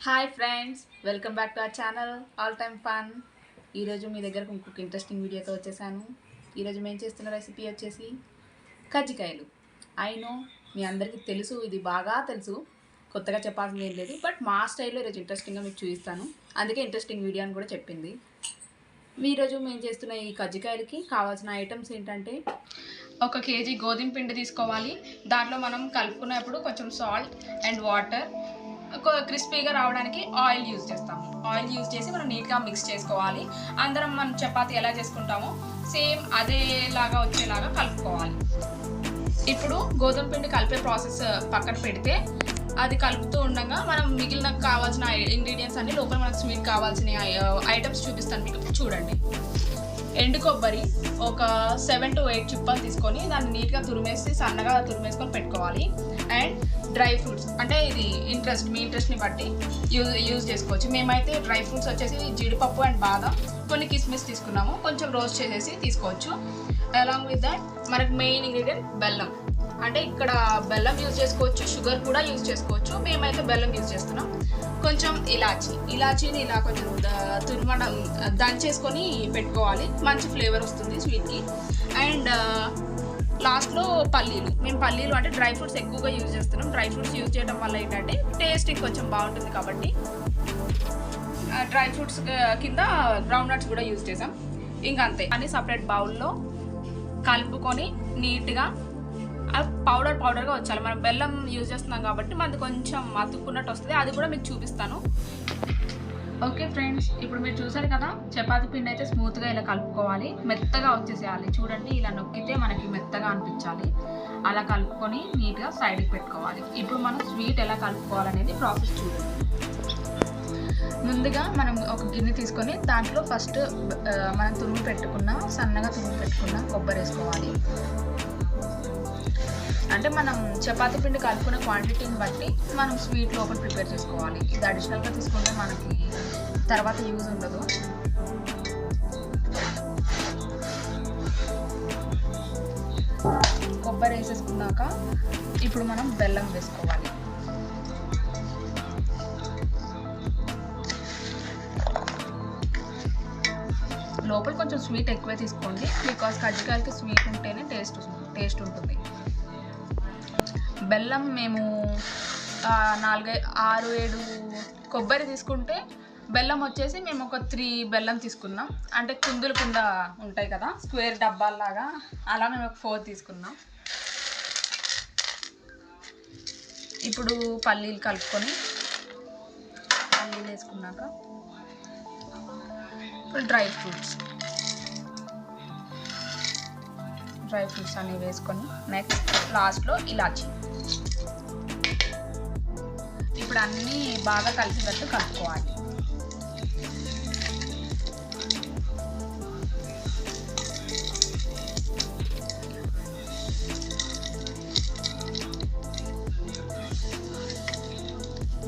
Hi friends, welcome back to our channel all time fun. ఈరోజు మీ దగ్గరకు ఇంకొక interesting వీడియోతో వచ్చేసాను. ఈరోజు మేము చేస్తున్న రెసిపీ వచ్చేసి కజ్జికాయలు. నో మీ అందరికీ తెలుసు, ఇది బాగా తెలుసు, కొత్తగా చెప్పాల్సింది ఏం లేదు. బట్ మా స్టైల్లో ఈరోజు ఇంట్రెస్టింగ్గా మీకు చూపిస్తాను. అందుకే ఇంట్రెస్టింగ్ వీడియో అని కూడా చెప్పింది. ఈరోజు మేము చేస్తున్న ఈ కజ్జికాయలకి కావాల్సిన ఐటమ్స్ ఏంటంటే, 1 కేజీ గోధుమ పిండి తీసుకోవాలి. దాంట్లో మనం కలుపుకున్నప్పుడు కొంచెం సాల్ట్ అండ్ వాటర్, క్రిస్పీగా రావడానికి ఆయిల్ యూజ్ చేస్తాము. ఆయిల్ యూజ్ చేసి మనం నీట్గా మిక్స్ చేసుకోవాలి. అందరం మనం చపాతీ ఎలా చేసుకుంటామో సేమ్ అదేలాగా వచ్చేలాగా కలుపుకోవాలి. ఇప్పుడు గోధుమ పిండి కలిపే ప్రాసెస్ పక్కన పెడితే, అది కలుపుతూ ఉండగా మనం మిగిలిన కావాల్సిన ఇంగ్రీడియంట్స్ అన్ని లోపల మనకు స్వీట్ కావాల్సిన ఐటమ్స్ చూపిస్తాను మీకు. చూడండి, ఎండు కొబ్బరి ఒక 7 to 8 చిప్పలు తీసుకొని దాన్ని నీట్గా సన్నగా తురిమేసుకొని పెట్టుకోవాలి. అండ్ డ్రై ఫ్రూట్స్, అంటే ఇది మీ ఇంట్రెస్ట్ని బట్టి యూజ్ చేసుకోవచ్చు. మేమైతే డ్రై ఫ్రూట్స్ వచ్చేసి జీడిపప్పు అండ్ బాదం, కొన్ని కిస్మిస్ తీసుకున్నాము. కొంచెం రోస్ట్ చేసేసి తీసుకోవచ్చు. అలాంగ్ విత్ దట్ మనకు మెయిన్ ఇంగ్రీడియంట్ బెల్లం. అంటే ఇక్కడ బెల్లం యూజ్ చేసుకోవచ్చు, షుగర్ కూడా యూజ్ చేసుకోవచ్చు. మేమైతే బెల్లం యూజ్ చేస్తున్నాం. కొంచెం ఇలాచీని ఇలా కొంచెం దంచేసుకొని పెట్టుకోవాలి. మంచి ఫ్లేవర్ వస్తుంది స్వీట్కి. అండ్ లాస్ట్లో మేము పల్లీలు అంటే డ్రై ఫ్రూట్స్ ఎక్కువగా యూజ్ చేస్తున్నాం. డ్రై ఫ్రూట్స్ యూజ్ చేయడం వల్ల ఏంటంటే టేస్ట్ కొంచెం బాగుంటుంది కాబట్టి డ్రై ఫ్రూట్స్ కింద గ్రౌండ్ నట్స్ కూడా యూజ్ చేసాం. ఇంకా అంతే. అన్ని సపరేట్ బౌల్లో కలుపుకొని నీట్గా పౌడర్గా వచ్చాలి. మనం బెల్లం యూజ్ చేస్తున్నాం కాబట్టి మనది కొంచెం అతుక్కున్నట్టు వస్తుంది. అది కూడా మీకు చూపిస్తాను. ఓకే ఫ్రెండ్స్, ఇప్పుడు మీరు చూసారు కదా, చపాతీ పిండి అయితే స్మూత్గా ఇలా కలుపుకోవాలి. మెత్తగా వచ్చేసేయాలి. చూడండి, ఇలా నొక్కితే మనకి మెత్తగా అనిపించాలి. అలా కలుపుకొని నీట్గా సైడ్కి పెట్టుకోవాలి. ఇప్పుడు మనం స్వీట్ ఎలా కలుపుకోవాలనేది ప్రాసెస్ చూడండి. ముందుగా మనం ఒక గిన్నె తీసుకొని దాంట్లో ఫస్ట్ మనం సన్నగా తురిమి పెట్టుకున్న కొబ్బరి వేసుకోవాలి. అంటే మనం చపాతీ పిండి కలుపుకునే క్వాంటిటీని బట్టి మనం స్వీట్ లోపల ప్రిపేర్ చేసుకోవాలి. ఇది అడిషనల్గా తీసుకుంటే మనకి తర్వాత యూజ్ ఉండదు. కొబ్బరి వేసేసుకున్నాక ఇప్పుడు మనం బెల్లం వేసుకోవాలి. లోపల కొంచెం స్వీట్ ఎక్కువే తీసుకోండి, బికాస్ కజ్జికాయలకి స్వీట్ ఉంటేనే టేస్ట్ ఉంటుంది. బెల్లం మేము 6-7 కొబ్బరి తీసుకుంటే బెల్లం వచ్చేసి మేము ఒక 3 బెల్లం తీసుకున్నాం. అంటే కుందులు కింద ఉంటాయి కదా, స్క్వేర్ డబ్బాల్లాగా, అలా మేము ఒక 4 తీసుకున్నాం. ఇప్పుడు పల్లీలు కలుపుకొని పల్లీలు వేసుకున్నాక ఇప్పుడు డ్రై ఫ్రూట్స్ అనేవి వేసుకొని నెక్స్ట్ లాస్ట్లో ఇలాచీ. ఇప్పుడు అన్నీ బాగా కలిసేటట్టు కలుపుకోవాలి.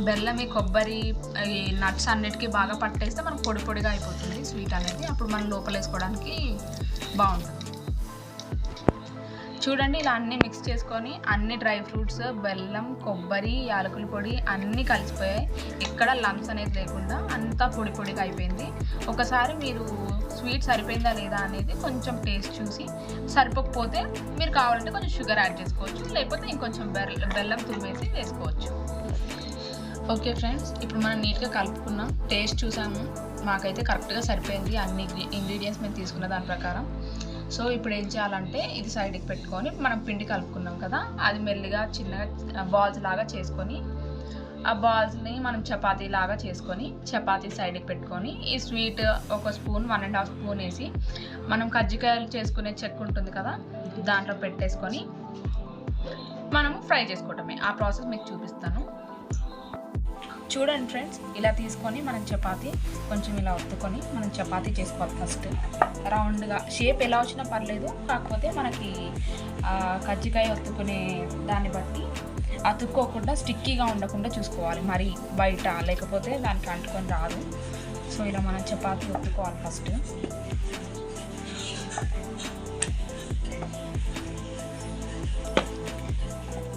బెల్లం, కొబ్బరి, ఈ నట్స్ అన్నిటికీ బాగా పట్టేస్తే మనకు పొడిగా అయిపోతుంది స్వీట్ అనేది. అప్పుడు మనం లోపల వేసుకోవడానికి బాగుంటుంది. చూడండి, ఇలా అన్నీ మిక్స్ చేసుకొని అన్ని డ్రై ఫ్రూట్స్, బెల్లం, కొబ్బరి, యాలకుల పొడి అన్నీ కలిసిపోయాయి. ఎక్కడ లంప్స్ అనేది లేకుండా అంతా పొడిగా అయిపోయింది. ఒకసారి మీరు స్వీట్ సరిపోయిందా లేదా అనేది కొంచెం టేస్ట్ చూసి, సరిపోకపోతే మీరు కావాలంటే కొంచెం షుగర్ యాడ్ చేసుకోవచ్చు, లేకపోతే ఇంకొంచెం బెల్లం తురిమేసి వేసుకోవచ్చు. ఓకే ఫ్రెండ్స్, ఇప్పుడు మనం నీట్గా కలుపుకున్నాం, టేస్ట్ చూసాము, మాకైతే కరెక్ట్గా సరిపోయింది అన్ని ఇంగ్రీడియంట్స్ మేము తీసుకున్న దాని ప్రకారం. సో ఇప్పుడు ఏం చేయాలంటే, ఇది సైడ్కి పెట్టుకొని మనం పిండి కలుపుకున్నాం కదా, అది మెల్లిగా చిన్నగా బాల్స్ లాగా చేసుకొని ఆ బాల్స్ని మనం చపాతీ లాగా చేసుకొని చపాతీ సైడ్కి పెట్టుకొని ఈ స్వీట్ 1 స్పూన్ 1.5 స్పూన్ వేసి మనం కజ్జికాయలు చేసుకునే చెక్క ఉంటుంది కదా, దాంట్లో పెట్టేసుకొని మనము ఫ్రై చేసుకోవటమే. ఆ ప్రాసెస్ మీకు చూపిస్తాను. చూడండి ఫ్రెండ్స్, ఇలా తీసుకొని మనం చపాతీ కొంచెం ఇలా ఒత్తుకొని మనం చపాతీ చేసుకోవాలి. ఫస్ట్ రౌండ్గా షేప్ ఎలా వచ్చినా పర్లేదు, కాకపోతే మనకి కజ్జికాయ ఒత్తుకునే దాన్ని బట్టి అతుక్కోకుండా స్టిక్కీగా ఉండకుండా చూసుకోవాలి. మరి బయట లేకపోతే దానికి అంటుకొని రాదు. సో ఇలా మనం చపాతీ ఒత్తుకోవాలి ఫస్ట్.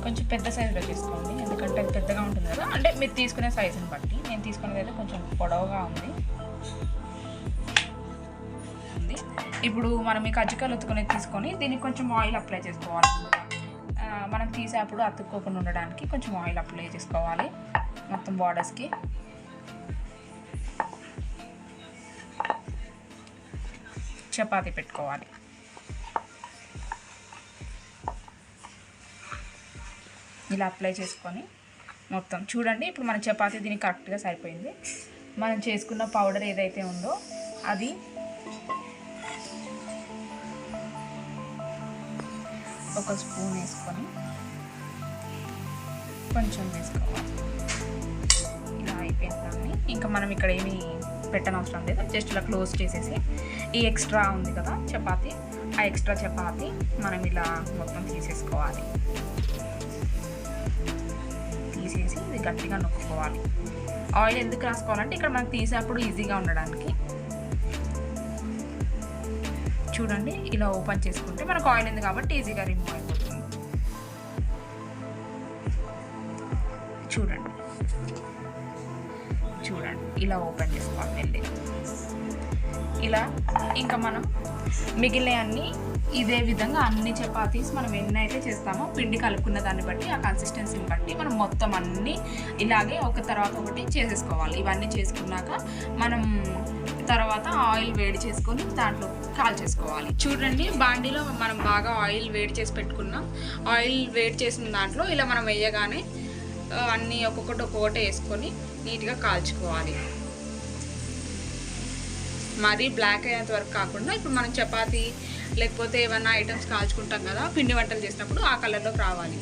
కొంచెం పెద్ద సైజులో చేసుకోండి, ఎందుకంటే అది పెద్దగా ఉంటుంది కదా. అంటే మీరు తీసుకునే సైజుని బట్టి. నేను తీసుకునేది అయితే కొంచెం పొడవుగా ఉంది. ఇప్పుడు మనం ఈ కజ్జికాయలు ఒత్తుకునేది తీసుకొని దీనికి కొంచెం ఆయిల్ అప్లై చేసుకోవాలి. మనం తీసేప్పుడు అతుక్కోకుండా ఉండడానికి కొంచెం ఆయిల్ అప్లై చేసుకోవాలి మొత్తం బార్డర్స్కి. చపాతీ పెట్టుకోవాలి. ఇలా అప్లై చేసుకొని మొత్తం చూడండి. ఇప్పుడు మన చపాతీ దీనికి కరెక్ట్గా సరిపోయింది. మనం చేసుకున్న పౌడర్ ఏదైతే ఉందో అది ఒక స్పూన్ వేసుకొని కొంచెం వేసుకోవాలి. ఇలా అయిపోయింది దాన్ని. ఇంకా మనం ఇక్కడ ఏమీ పెట్టనవసరం లేదు. జస్ట్ ఇలా క్లోజ్ చేసేసి ఈ ఎక్స్ట్రా ఉంది కదా చపాతీ, ఆ ఎక్స్ట్రా చపాతీ మనం ఇలా మొత్తం తీసేసుకోవాలి. తీసేసి ఇది గట్టిగా నొక్కుకోవాలి. ఆయిల్ ఎందుకు రాసుకోవాలంటే ఇక్కడ మనకు తీసేప్పుడు ఈజీగా ఉండడానికి. చూడండి ఇలా ఓపెన్ చేసుకుంటే మనకు ఆయిల్ ఉంది కాబట్టి ఈజీగా రిమూవ్ అయిపోతుంది. చూడండి ఇలా ఓపెన్ చేసుకోవాలి వెళ్ళి. ఇలా ఇంకా మనం మిగిలిన అన్నీ ఇదే విధంగా అన్ని చపాతీస్ మనం ఎన్నైతే చేస్తామో పిండి కలుపుకున్న దాన్ని బట్టి ఆ కన్సిస్టెన్సీని బట్టి మనం మొత్తం అన్నీ ఇలాగే ఒక తర్వాత ఒకటి చేసేసుకోవాలి. ఇవన్నీ చేసుకున్నాక మనం తర్వాత ఆయిల్ వేడి చేసుకొని దాంట్లో కాల్ చేసుకోవాలి. చూడండి బాండీలో మనం బాగా ఆయిల్ వేడి చేసి పెట్టుకున్నాం. ఆయిల్ వేడి చేసిన దాంట్లో ఇలా మనం వేయగానే అన్నీ ఒక్కొక్కటి వేసుకొని నీట్గా కాల్చుకోవాలి. మరీ బ్లాక్ అయ్యేంత వరకు కాకుండా ఇప్పుడు మనం చపాతీ లేకపోతే ఏమన్నా ఐటమ్స్ కాల్చుకుంటాం కదా పిండి వంటలు చేసినప్పుడు ఆ కలర్లోకి రావాలి.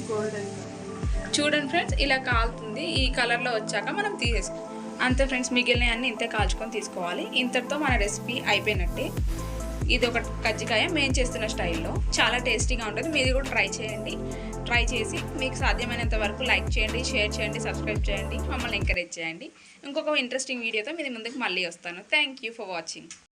చూడండి ఫ్రెండ్స్ ఇలా కాలుతుంది. ఈ కలర్లో వచ్చాక మనం తీసేసుకోవాలి. అంతే ఫ్రెండ్స్, మిగిలిన అన్నీ ఇంతే కాల్చుకొని తీసుకోవాలి. ఇంతటితో మన రెసిపీ అయిపోయినట్టే. ఇది ఒక కజ్జికాయ మేము చేస్తున్న స్టైల్లో చాలా టేస్టీగా ఉంటుంది. మీరు కూడా ట్రై చేయండి. ట్రై చేసి మీకు సాధ్యమైనంత వరకు లైక్ చేయండి, షేర్ చేయండి, సబ్స్క్రైబ్ చేయండి, మమ్మల్ని ఎంకరేజ్ చేయండి. ఇంకొక ఇంట్రెస్టింగ్ వీడియోతో మీ ముందుకు మళ్ళీ వస్తాను. Thank you for watching.